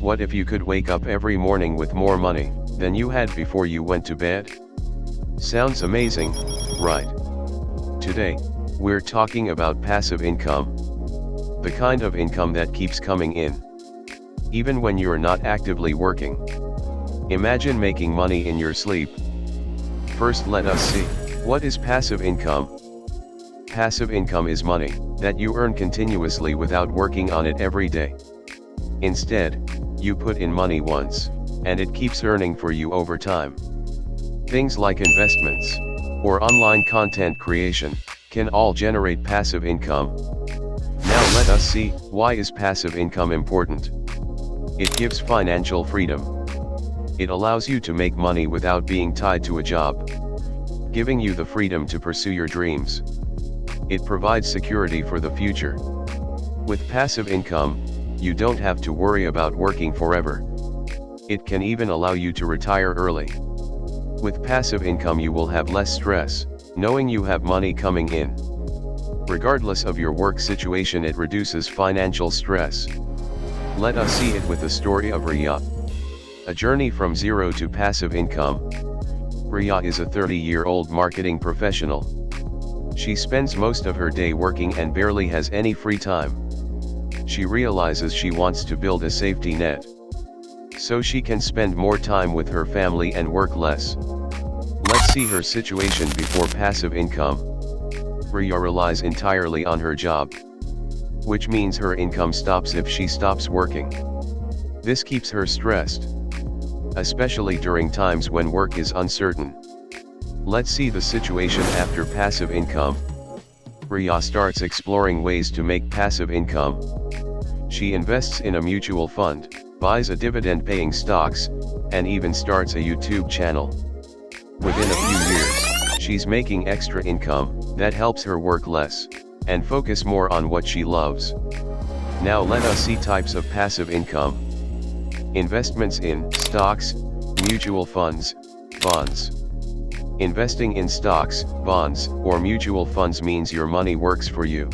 What if you could wake up every morning with more money than you had before you went to bed? Sounds amazing, right? Today, we're talking about passive income. The kind of income that keeps coming in, even when you're not actively working. Imagine making money in your sleep. First, let us see. What is passive income? Passive income is money that you earn continuously without working on it every day. Instead, you put in money once, and it keeps earning for you over time. Things like investments or online content creation can all generate passive income. Now let us see, why is passive income important? It gives financial freedom. It allows you to make money without being tied to a job, giving you the freedom to pursue your dreams. It provides security for the future. With passive income, you don't have to worry about working forever. It can even allow you to retire early. With passive income you will have less stress, knowing you have money coming in. Regardless of your work situation, it reduces financial stress. Let us see it with the story of Riya. A journey from zero to passive income. Riya is a 30-year-old marketing professional. She spends most of her day working and barely has any free time. She realizes she wants to build a safety net, so she can spend more time with her family and work less. Let's see her situation before passive income. Riya relies entirely on her job, which means her income stops if she stops working. This keeps her stressed, especially during times when work is uncertain. Let's see the situation after passive income. Riya starts exploring ways to make passive income. She invests in a mutual fund, buys a dividend-paying stocks, and even starts a YouTube channel. Within a few years, she's making extra income that helps her work less and focus more on what she loves. Now let us see types of passive income. Investments in stocks, mutual funds, bonds. Investing in stocks, bonds, or mutual funds means your money works for you.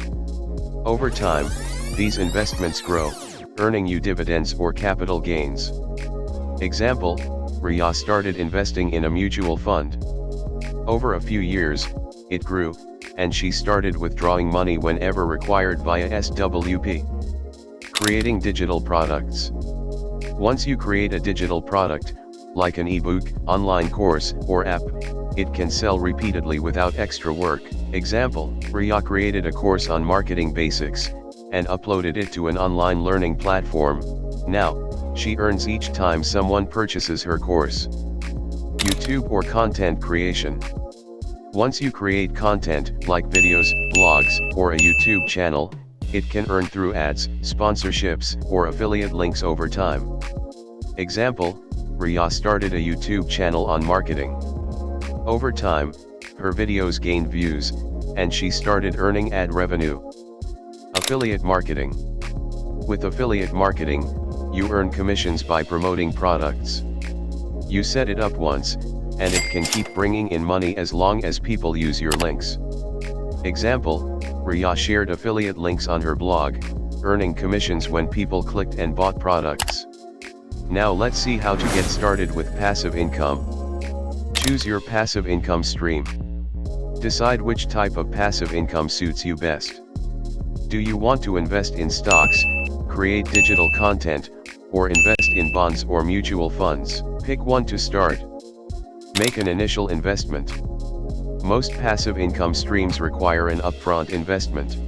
Over time, these investments grow, earning you dividends or capital gains. Example, Riya started investing in a mutual fund. Over a few years, it grew, and she started withdrawing money whenever required via SWP. Creating digital products. Once you create a digital product, like an ebook, online course, or app, it can sell repeatedly without extra work. Example, Riya created a course on marketing basics, and uploaded it to an online learning platform. Now, she earns each time someone purchases her course. YouTube or content creation. Once you create content, like videos, blogs, or a YouTube channel, it can earn through ads, sponsorships, or affiliate links over time. Example, Riya started a YouTube channel on marketing. Over time, her videos gained views, and she started earning ad revenue. Affiliate marketing. With affiliate marketing, you earn commissions by promoting products. You set it up once, and it can keep bringing in money as long as people use your links. Example, Riya shared affiliate links on her blog, earning commissions when people clicked and bought products. Now let's see how to get started with passive income. Choose your passive income stream. Decide which type of passive income suits you best. Do you want to invest in stocks, create digital content, or invest in bonds or mutual funds? Pick one to start. Make an initial investment. Most passive income streams require an upfront investment.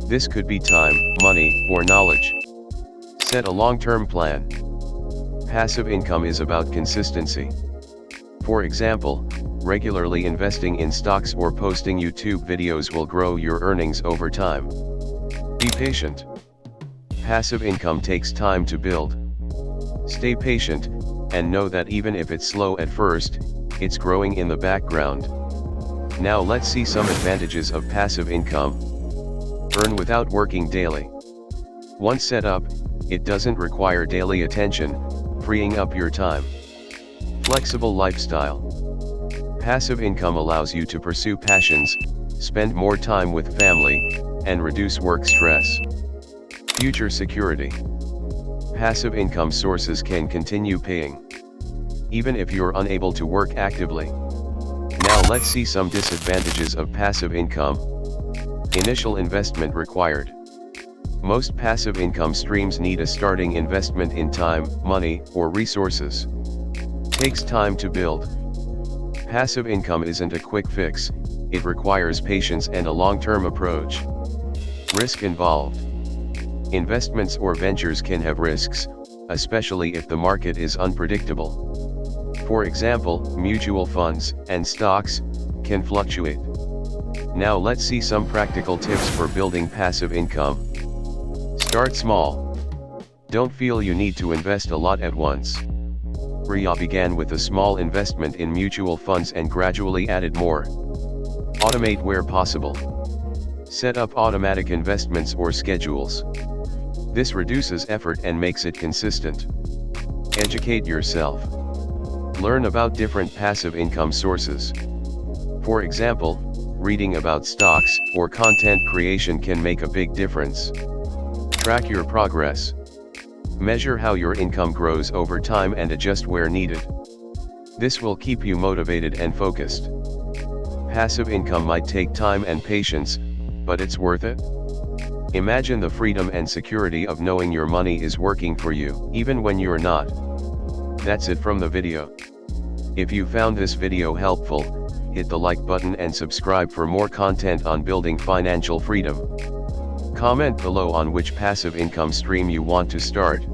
This could be time, money, or knowledge. Set a long-term plan. Passive income is about consistency. For example, regularly investing in stocks or posting YouTube videos will grow your earnings over time. Be patient. Passive income takes time to build. Stay patient, and know that even if it's slow at first, it's growing in the background. Now let's see some advantages of passive income. Earn without working daily. Once set up, it doesn't require daily attention, freeing up your time. Flexible lifestyle. Passive income allows you to pursue passions, spend more time with family, and reduce work stress. Future security. Passive income sources can continue paying, even if you're unable to work actively. Now let's see some disadvantages of passive income. Initial investment required. Most passive income streams need a starting investment in time, money, or resources. Takes time to build. Passive income isn't a quick fix, it requires patience and a long-term approach. Risk involved. Investments or ventures can have risks, especially if the market is unpredictable. For example, mutual funds and stocks can fluctuate. Now let's see some practical tips for building passive income. Start small. Don't feel you need to invest a lot at once. Riya began with a small investment in mutual funds and gradually added more. Automate where possible. Set up automatic investments or schedules. This reduces effort and makes it consistent. Educate yourself. Learn about different passive income sources. For example, reading about stocks or content creation can make a big difference. Track your progress. Measure how your income grows over time and adjust where needed. This will keep you motivated and focused. Passive income might take time and patience, but it's worth it. Imagine the freedom and security of knowing your money is working for you, even when you're not. That's it from the video. If you found this video helpful, hit the like button and subscribe for more content on building financial freedom. Comment below on which passive income stream you want to start.